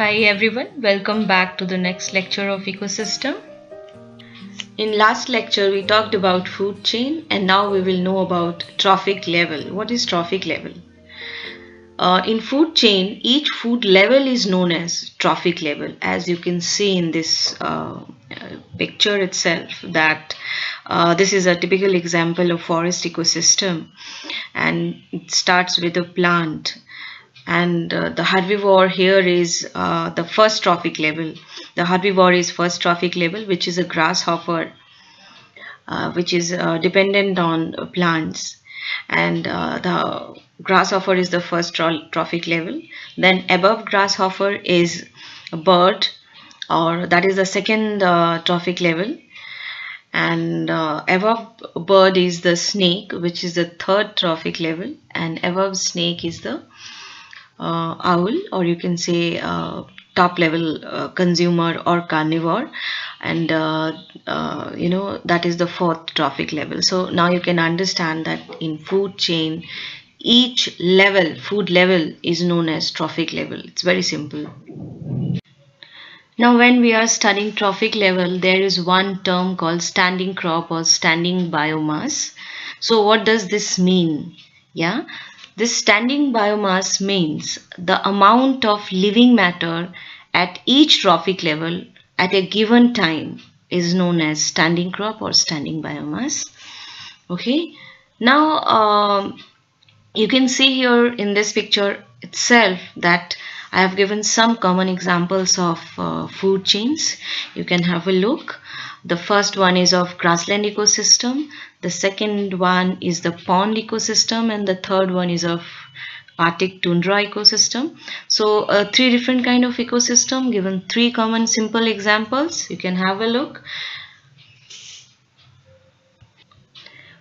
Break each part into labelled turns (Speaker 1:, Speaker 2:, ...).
Speaker 1: Hi everyone, welcome back to the next lecture of ecosystem. In last lecture we talked about food chain and now we will know about trophic level. What is trophic level? In food chain, each food level is known as trophic level, as you can see in this picture itself, that this is a typical example of forest ecosystem, and it starts with a plant. And the herbivore here is the first trophic level. The herbivore is first trophic level, which is a grasshopper, which is dependent on plants. And the grasshopper is the first trophic level. Then above grasshopper is a bird, or that is the second trophic level. And above bird is the snake, which is the third trophic level. And above snake is the owl, or you can say top level consumer or carnivore, and that is the fourth trophic level. So now you can understand that in food chain, each level, food level, is known as trophic level. It's very simple. Now when we are studying trophic level, there is one term called standing crop or standing biomass. So what does this mean? Yeah, this standing biomass means the amount of living matter at each trophic level at a given time is known as standing crop or standing biomass. Okay, now you can see here in this picture itself that I have given some common examples of food chains. You can have a look. The first one is of grassland ecosystem, the second one is the pond ecosystem, and the third one is of Arctic tundra ecosystem. So three different kind of ecosystem, given three common simple examples. You can have a look.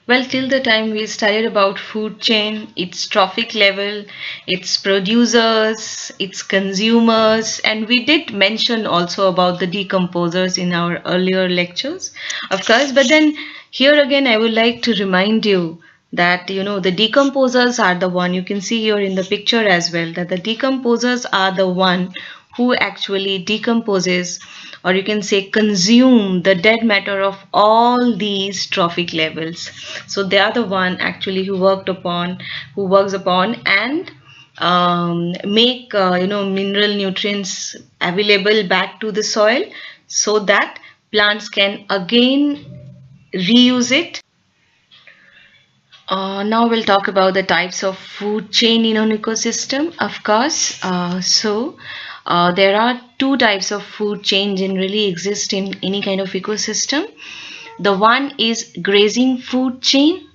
Speaker 1: Well, till the time we studied about food chain, its trophic level, its producers, its consumers, and we did mention also about the decomposers in our earlier lectures, of course. But then here again, I would like to remind you that the decomposers are the one, you can see here in the picture as well, that the decomposers are the one who actually decomposes, or you can say consume, the dead matter of all these trophic levels. So they are the one actually who works upon and make mineral nutrients available back to the soil so that plants can again reuse it. Now we'll talk about the types of food chain in an ecosystem, of course. There are two types of food chain generally exist in any kind of ecosystem. The one is grazing food chain,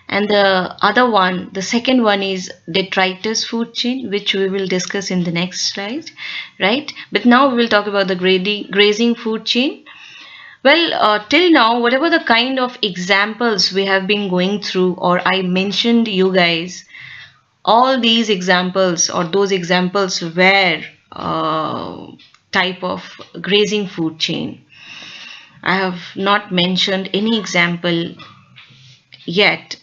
Speaker 1: and the other one, the second one, is detritus food chain, which we will discuss in the next slide, right? But now we will talk about the grazing food chain. Well, till now, whatever the kind of examples we have been going through, or I mentioned you guys, all these examples or those examples were type of grazing food chain. I have not mentioned any example yet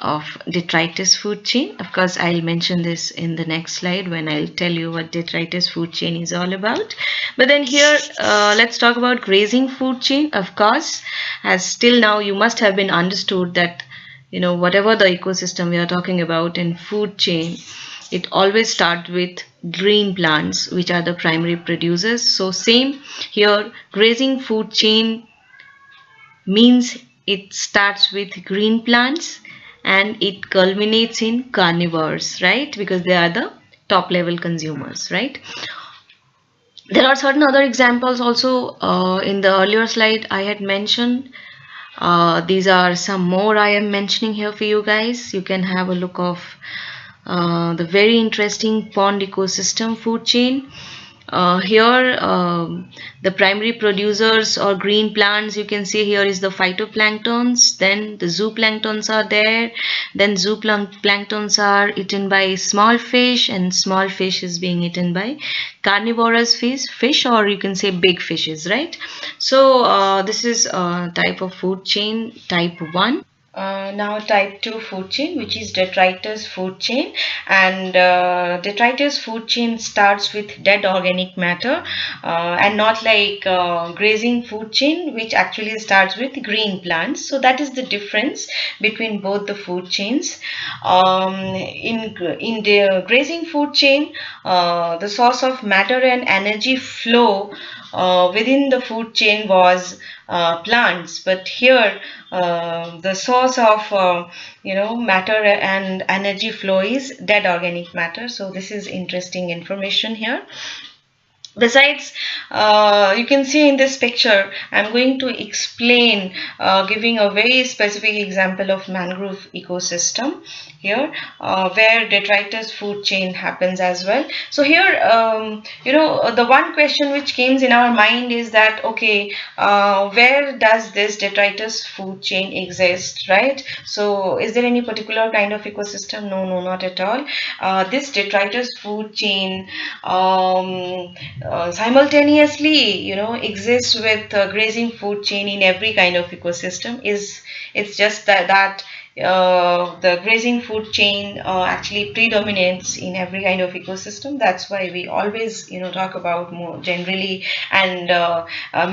Speaker 1: of detritus food chain. Of course, I'll mention this in the next slide when I'll tell you what detritus food chain is all about. But then here, let's talk about grazing food chain. Of course, as till now, you must have been understood that whatever the ecosystem we are talking about in food chain, it always starts with green plants, which are the primary producers. So same here, grazing food chain means it starts with green plants and it culminates in carnivores, right? Because they are the top level consumers, right? There are certain other examples also in the earlier slide I had mentioned. These are some more I am mentioning here for you guys. You can have a look of the very interesting pond ecosystem food chain. Here the primary producers or green plants, you can see here, is the phytoplanktons, then the zooplanktons are there, then zooplanktons are eaten by small fish, and small fish is being eaten by carnivorous fish, or you can say big fishes, right? So this is type of food chain type 1. Now type 2 food chain, which is detritus food chain, and detritus food chain starts with dead organic matter, and not like grazing food chain, which actually starts with green plants. So that is the difference between both the food chains. In the grazing food chain, the source of matter and energy flow within the food chain was plants, but here the source of matter and energy flow is dead organic matter. So this is interesting information here. Besides, you can see in this picture, I'm going to explain, giving a very specific example of mangrove ecosystem here, where detritus food chain happens as well. So here, the one question which comes in our mind is that, okay, where does this detritus food chain exist, right? So is there any particular kind of ecosystem? No, not at all. This detritus food chain simultaneously exists with grazing food chain in every kind of ecosystem. It's just that the grazing food chain actually predominates in every kind of ecosystem. That's why we always talk about more generally and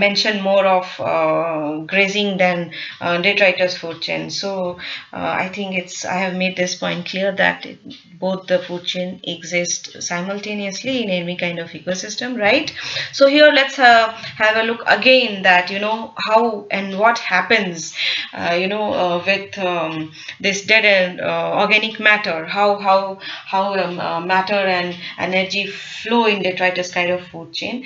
Speaker 1: mention more of grazing than detritus food chain. So I think I have made this point clear that both the food chain exist simultaneously in any kind of ecosystem, right? So here let's have a look again that how and what happens with this dead and organic matter, how matter and energy flow in detritus kind of food chain.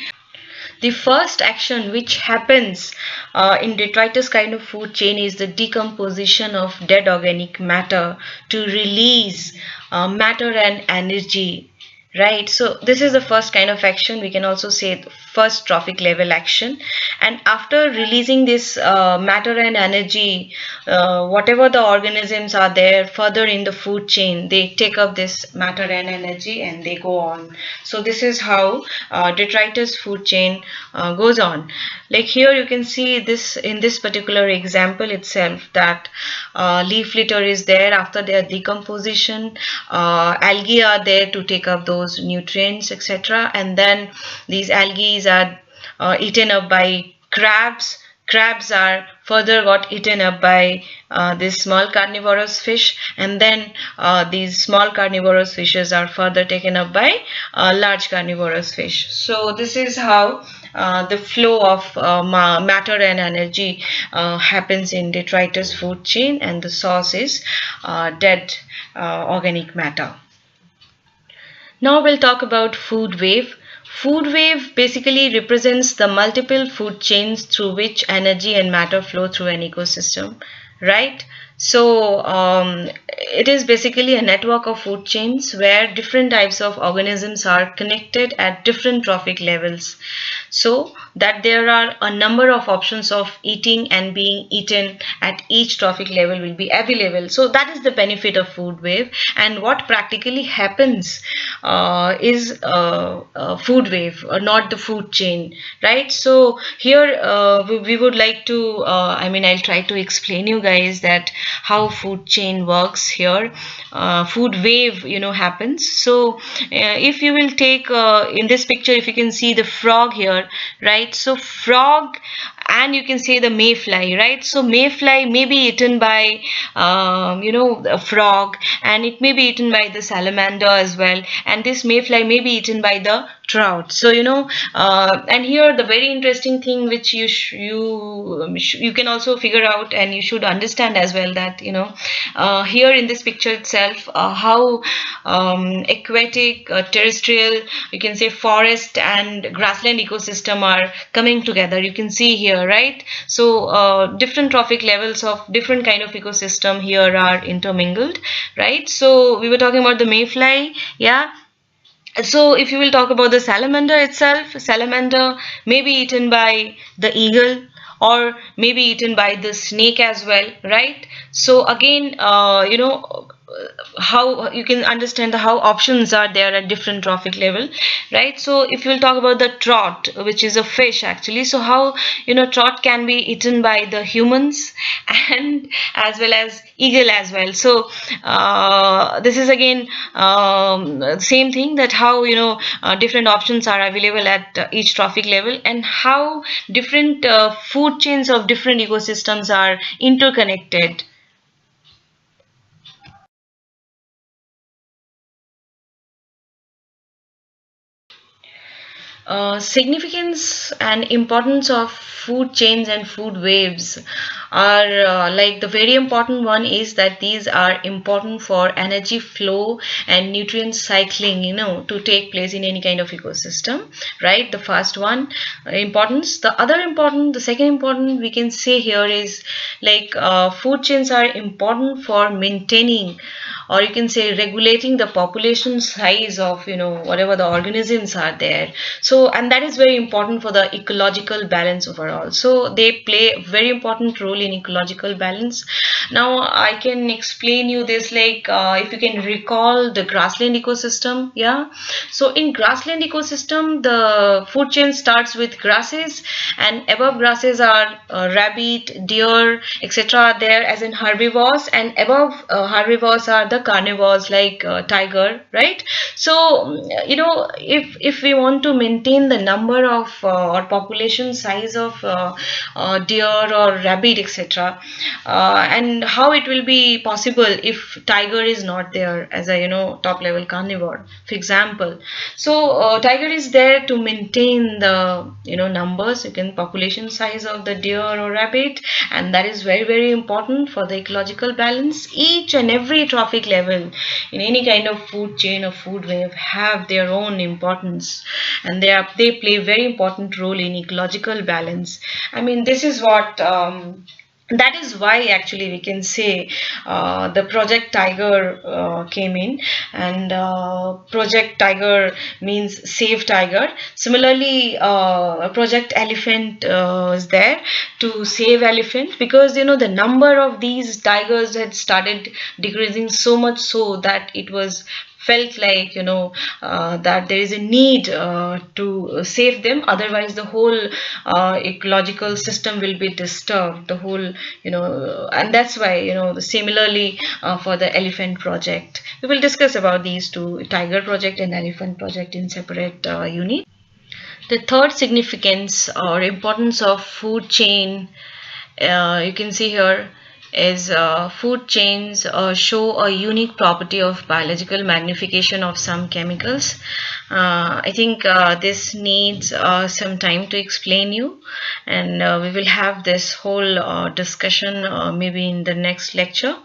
Speaker 1: The first action which happens in detritus kind of food chain is the decomposition of dead organic matter to release matter and energy, right? So this is the first kind of action. We can also say the first trophic level action. And after releasing this matter and energy, whatever the organisms are there further in the food chain, they take up this matter and energy and they go on. So this is how detritus food chain goes on. Like here you can see this in this particular example itself, that leaf litter is there after their decomposition, algae are there to take up those nutrients, etc. And then these algae are eaten up by crabs. Crabs are further got eaten up by these small carnivorous fish, and then these small carnivorous fishes are further taken up by large carnivorous fish. So this is how the flow of matter and energy happens in detritus food chain, and the source is dead organic matter. Now we'll talk about food wave. Food wave basically represents the multiple food chains through which energy and matter flow through an ecosystem, right? So it is basically a network of food chains where different types of organisms are connected at different trophic levels, so that there are a number of options of eating and being eaten at each trophic level will be available. So that is the benefit of food wave. And what practically happens is food wave, not the food chain, right? So here we would like to I'll try to explain you guys that how food chain works here. Food wave happens. So if you will take in this picture, if you can see the frog here, right? So frog, and you can say the mayfly, right? So mayfly may be eaten by a frog, and it may be eaten by the salamander as well, and this mayfly may be eaten by the trout. So and here the very interesting thing which you can also figure out, and you should understand as well, that here in this picture itself, how aquatic, terrestrial, you can say forest and grassland ecosystem are coming together. You can see here, right? So different trophic levels of different kind of ecosystem here are intermingled, right? So we were talking about the mayfly, yeah. So if you will talk about the salamander itself, salamander may be eaten by the eagle, or may be eaten by the snake as well, right? So again, how you can understand how options are there at different trophic level, right? So if you'll talk about the trout, which is a fish actually, so how trout can be eaten by the humans and as well as eagle as well. So this is again same thing, that how different options are available at each trophic level, and how different food chains of different ecosystems are interconnected. Significance and importance of food chains and food waves are like, the very important one is that these are important for energy flow and nutrient cycling, to take place in any kind of ecosystem, right? The first one, importance. The second important we can say here is like, food chains are important for maintaining, or you can say regulating, the population size of whatever the organisms are there. So, and that is very important for the ecological balance overall. So they play a very important role in ecological balance. Now I can explain you this, like, if you can recall the grassland ecosystem. Yeah, so in grassland ecosystem, the food chain starts with grasses, and above grasses are rabbit, deer, etc. there as in herbivores, and above herbivores are the carnivores like tiger, right? So if we want to maintain the number of or population size of deer or rabbit, etc., and how it will be possible if tiger is not there as a top level carnivore, for example. So tiger is there to maintain the numbers, you can population size of the deer or rabbit, and that is very, very important for the ecological balance. Each and every trophic level in any kind of food chain or food wave have their own importance, and they play a very important role in ecological balance. I mean, this is what that is why actually we can say the Project Tiger came in, and Project Tiger means Save Tiger. Similarly, Project Elephant is there to save elephant, because the number of these tigers had started decreasing so much, so that it was felt like that there is a need to save them, otherwise the whole ecological system will be disturbed, the whole and that's why similarly for the elephant project, we will discuss about these two, tiger project and elephant project, in separate unit. The third significance or importance of food chain, you can see here, is food chains show a unique property of biological magnification of some chemicals. I think this needs some time to explain you, and we will have this whole discussion maybe in the next lecture.